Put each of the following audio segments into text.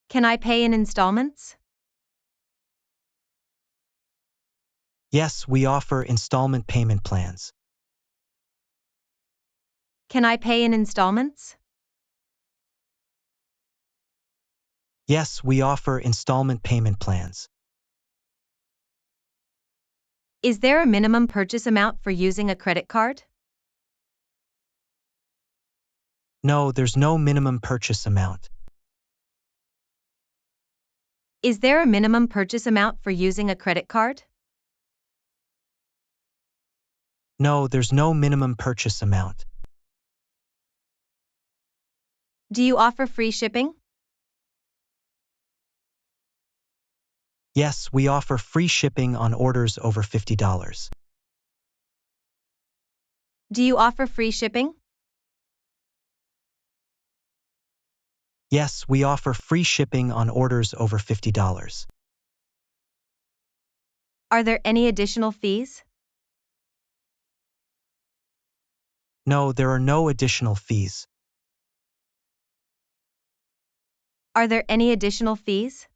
Can I pay in installments? Yes, we offer installment payment plans. Can I pay in installments? Yes, we offer installment payment plans. Is there a minimum purchase amount for using a credit card? No, there's no minimum purchase amount. Is there a minimum purchase amount for using a credit card? No, there's no minimum purchase amount. Do you offer free shipping? Yes, we offer free shipping on orders over $50. Do you offer free shipping? Yes, we offer free shipping on orders over $50. Are there any additional fees? No, there are no additional fees. Are there any additional fees?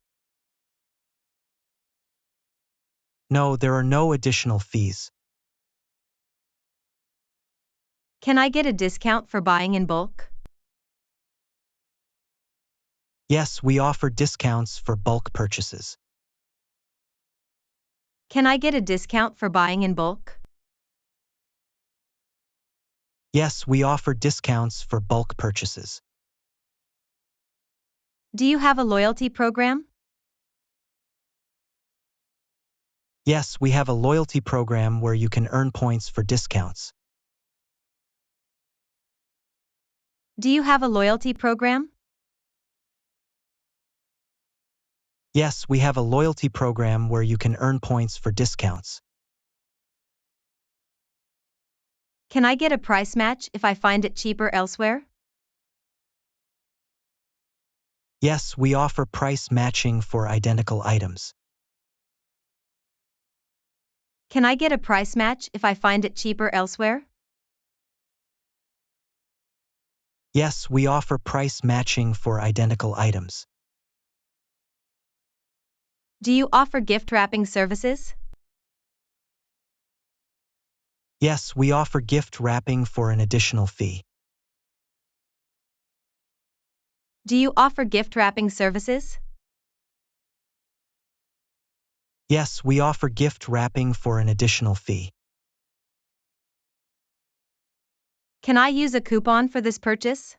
No, there are no additional fees. Can I get a discount for buying in bulk? Yes, we offer discounts for bulk purchases. Can I get a discount for buying in bulk? Yes, we offer discounts for bulk purchases. Do you have a loyalty program? Yes, we have a loyalty program where you can earn points for discounts. Do you have a loyalty program? Yes, we have a loyalty program where you can earn points for discounts. Can I get a price match if I find it cheaper elsewhere? Yes, we offer price matching for identical items. Can I get a price match if I find it cheaper elsewhere? Yes, we offer price matching for identical items. Do you offer gift wrapping services? Yes, we offer gift wrapping for an additional fee. Do you offer gift wrapping services? Yes, we offer gift wrapping for an additional fee. Can I use a coupon for this purchase?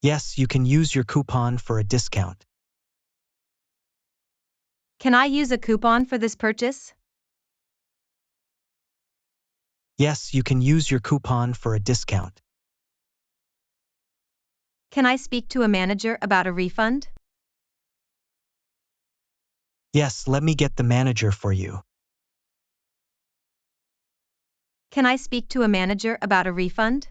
Yes, you can use your coupon for a discount. Can I use a coupon for this purchase? Yes, you can use your coupon for a discount. Can I speak to a manager about a refund? Yes, let me get the manager for you. Can I speak to a manager about a refund?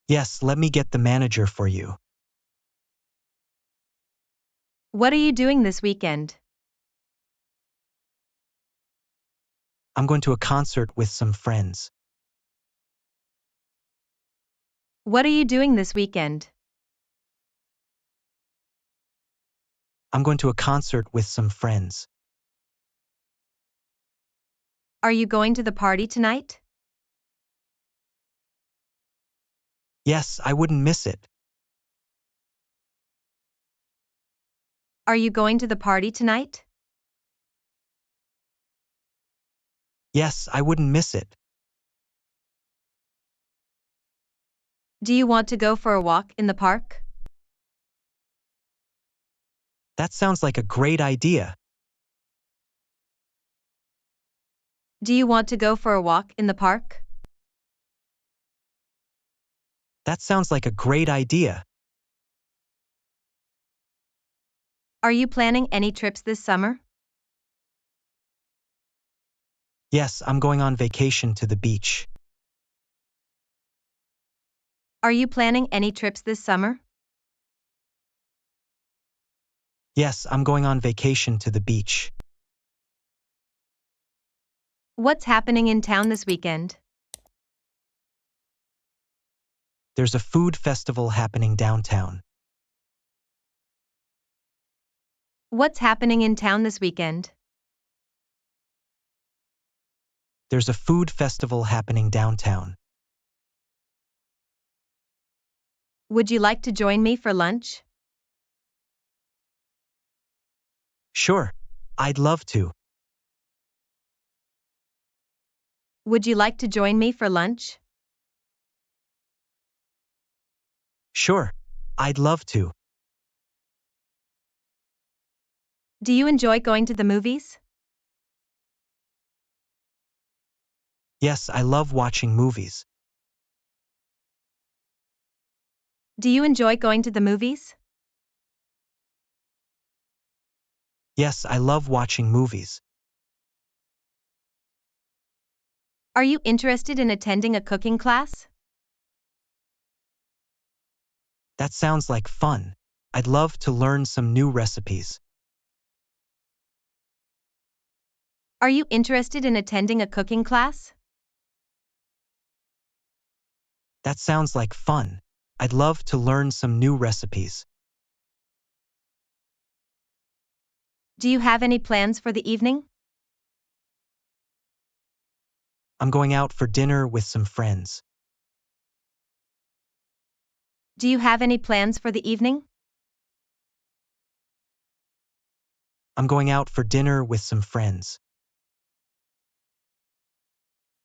Yes, let me get the manager for you. What are you doing this weekend? I'm going to a concert with some friends. What are you doing this weekend? I'm going to a concert with some friends. Are you going to the party tonight? Yes, I wouldn't miss it. Are you going to the party tonight? Yes, I wouldn't miss it. Do you want to go for a walk in the park? That sounds like a great idea. Do you want to go for a walk in the park? That sounds like a great idea. Are you planning any trips this summer? Yes, I'm going on vacation to the beach. Are you planning any trips this summer? Yes, I'm going on vacation to the beach. What's happening in town this weekend? There's a food festival happening downtown. What's happening in town this weekend? There's a food festival happening downtown. Would you like to join me for lunch? Sure, I'd love to. Would you like to join me for lunch? Sure, I'd love to. Do you enjoy going to the movies? Yes, I love watching movies. Do you enjoy going to the movies? Yes, I love watching movies. Are you interested in attending a cooking class? That sounds like fun. I'd love to learn some new recipes. Are you interested in attending a cooking class? That sounds like fun. I'd love to learn some new recipes. Do you have any plans for the evening? I'm going out for dinner with some friends. Do you have any plans for the evening? I'm going out for dinner with some friends.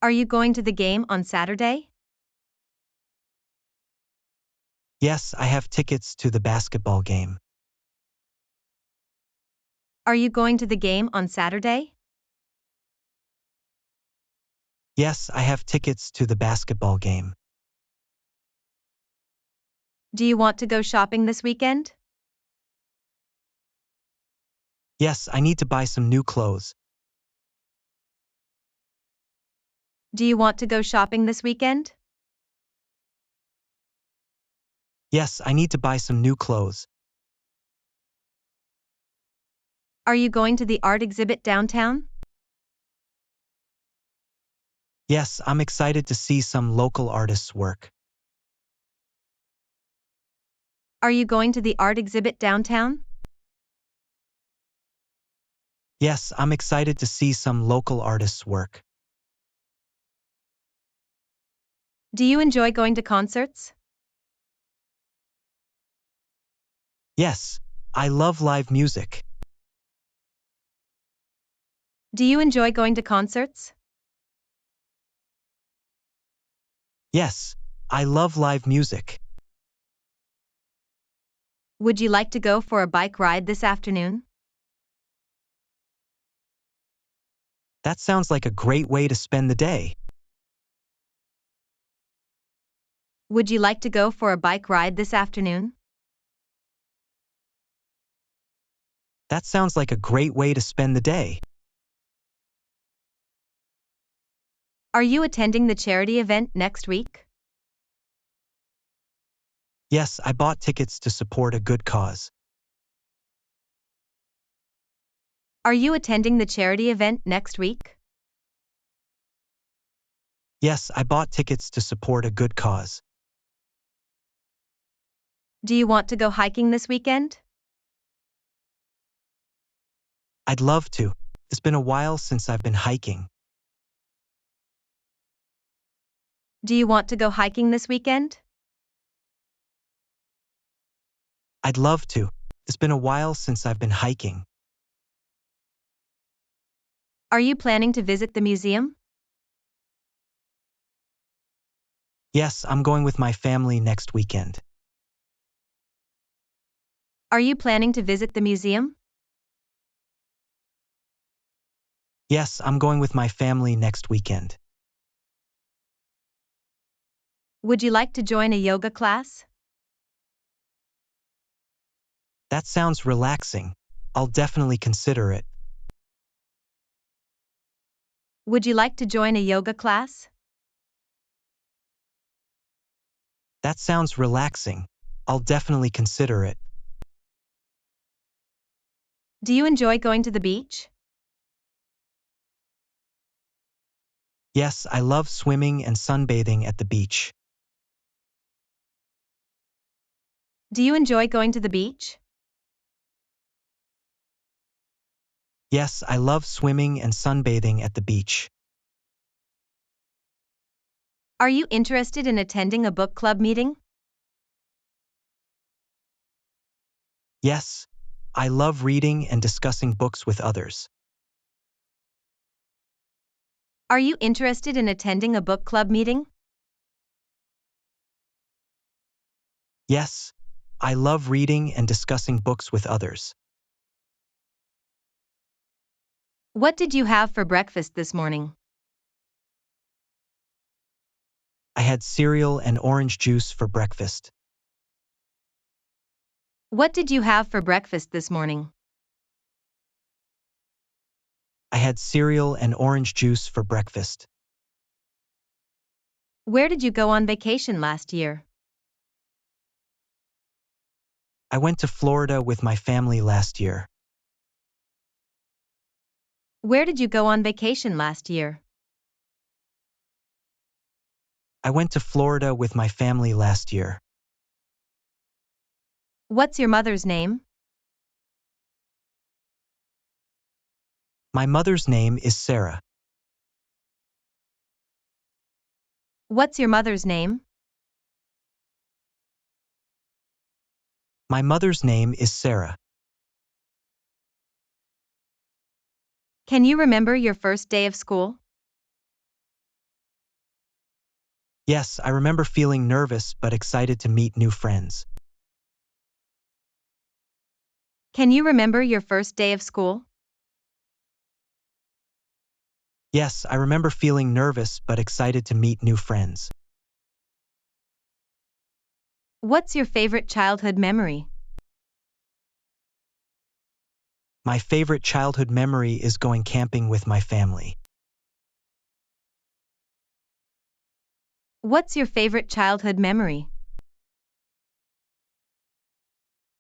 Are you going to the game on Saturday? Yes, I have tickets to the basketball game. Are you going to the game on Saturday? Yes, I have tickets to the basketball game. Do you want to go shopping this weekend? Yes, I need to buy some new clothes. Do you want to go shopping this weekend? Yes, I need to buy some new clothes. Are you going to the art exhibit downtown? Yes, I'm excited to see some local artists' work. Are you going to the art exhibit downtown? Yes, I'm excited to see some local artists' work. Do you enjoy going to concerts? Yes, I love live music. Do you enjoy going to concerts? Yes, I love live music. Would you like to go for a bike ride this afternoon? That sounds like a great way to spend the day. Would you like to go for a bike ride this afternoon? That sounds like a great way to spend the day. Are you attending the charity event next week? Yes, I bought tickets to support a good cause. Are you attending the charity event next week? Yes, I bought tickets to support a good cause. Do you want to go hiking this weekend? I'd love to. It's been a while since I've been hiking. Do you want to go hiking this weekend? I'd love to. It's been a while since I've been hiking. Are you planning to visit the museum? Yes, I'm going with my family next weekend. Are you planning to visit the museum? Yes, I'm going with my family next weekend. Would you like to join a yoga class? That sounds relaxing. I'll definitely consider it. Would you like to join a yoga class? That sounds relaxing. I'll definitely consider it. Do you enjoy going to the beach? Yes, I love swimming and sunbathing at the beach. Do you enjoy going to the beach? Yes, I love swimming and sunbathing at the beach. Are you interested in attending a book club meeting? Yes, I love reading and discussing books with others. Are you interested in attending a book club meeting? Yes, I love reading and discussing books with others. What did you have for breakfast this morning? I had cereal and orange juice for breakfast. What did you have for breakfast this morning? I had cereal and orange juice for breakfast. Where did you go on vacation last year? I went to Florida with my family last year. Where did you go on vacation last year? I went to Florida with my family last year. What's your mother's name? My mother's name is Sarah. What's your mother's name? My mother's name is Sarah. Can you remember your first day of school? Yes, I remember feeling nervous but excited to meet new friends. Can you remember your first day of school? Yes, I remember feeling nervous but excited to meet new friends. What's your favorite childhood memory? My favorite childhood memory is going camping with my family. What's your favorite childhood memory?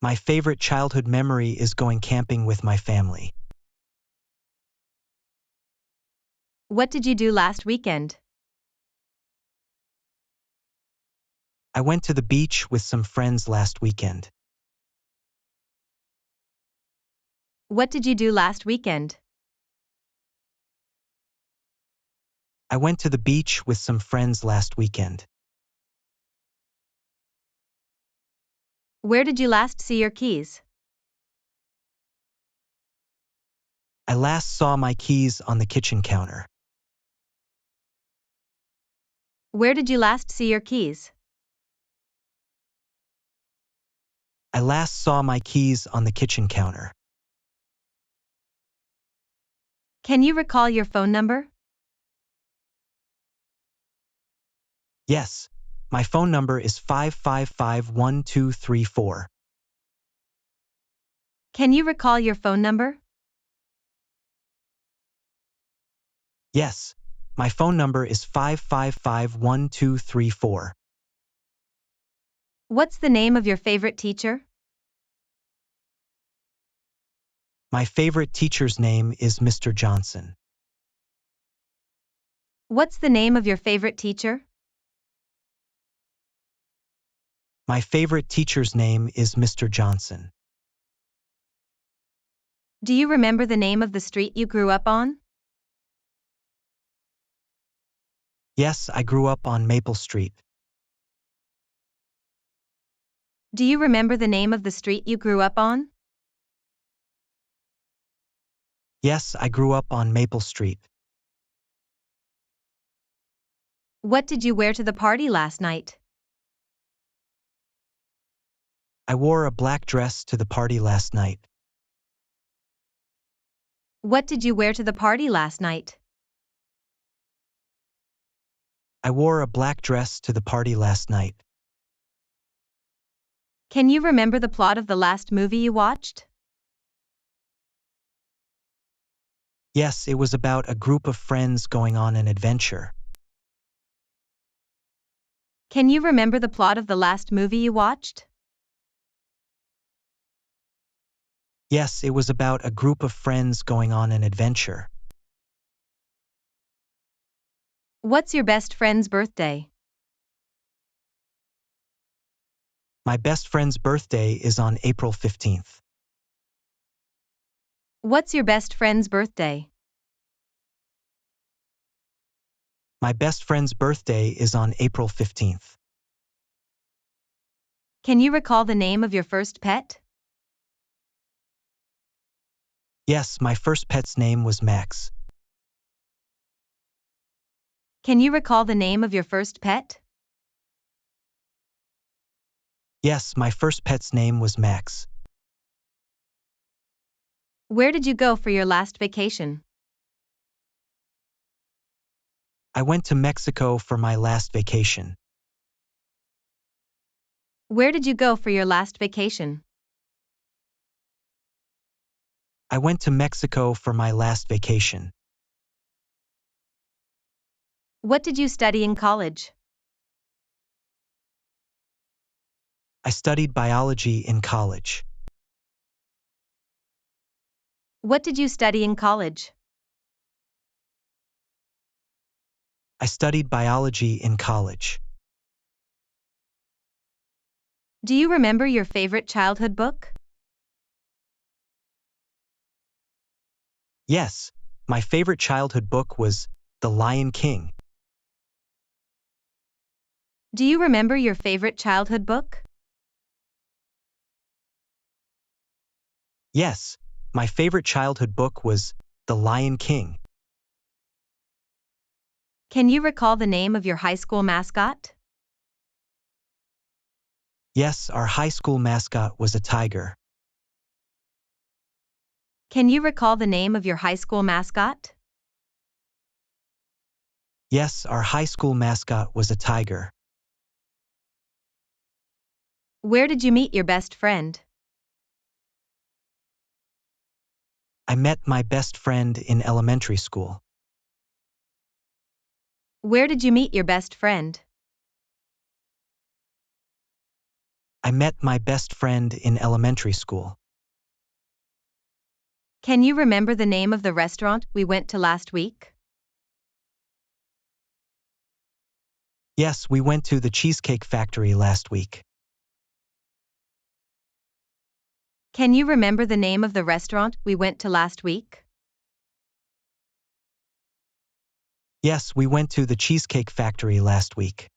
My favorite childhood memory is going camping with my family. What did you do last weekend? I went to the beach with some friends last weekend. What did you do last weekend? I went to the beach with some friends last weekend. Where did you last see your keys? I last saw my keys on the kitchen counter. Where did you last see your keys? I last saw my keys on the kitchen counter. Can you recall your phone number? Yes, my phone number is 5551234. Can you recall your phone number? Yes, my phone number is 5551234. What's the name of your favorite teacher? My favorite teacher's name is Mr. Johnson. What's the name of your favorite teacher? My favorite teacher's name is Mr. Johnson. Do you remember the name of the street you grew up on? Yes, I grew up on Maple Street. Do you remember the name of the street you grew up on? Yes, I grew up on Maple Street. What did you wear to the party last night? I wore a black dress to the party last night. What did you wear to the party last night? I wore a black dress to the party last night. Can you remember the plot of the last movie you watched? Yes, it was about a group of friends going on an adventure. Can you remember the plot of the last movie you watched? Yes, it was about a group of friends going on an adventure. What's your best friend's birthday? My best friend's birthday is on April 15th. What's your best friend's birthday? My best friend's birthday is on April 15th. Can you recall the name of your first pet? Yes, my first pet's name was Max. Can you recall the name of your first pet? Yes, my first pet's name was Max. Where did you go for your last vacation? I went to Mexico for my last vacation. Where did you go for your last vacation? I went to Mexico for my last vacation. What did you study in college? I studied biology in college. What did you study in college? I studied biology in college. Do you remember your favorite childhood book? Yes, my favorite childhood book was The Lion King. Do you remember your favorite childhood book? Yes, my favorite childhood book was The Lion King. Can you recall the name of your high school mascot? Yes, our high school mascot was a tiger. Can you recall the name of your high school mascot? Yes, our high school mascot was a tiger. Where did you meet your best friend? I met my best friend in elementary school. Where did you meet your best friend? I met my best friend in elementary school. Can you remember the name of the restaurant we went to last week? Yes, we went to the Cheesecake Factory last week. Can you remember the name of the restaurant we went to last week? Yes, we went to the Cheesecake Factory last week.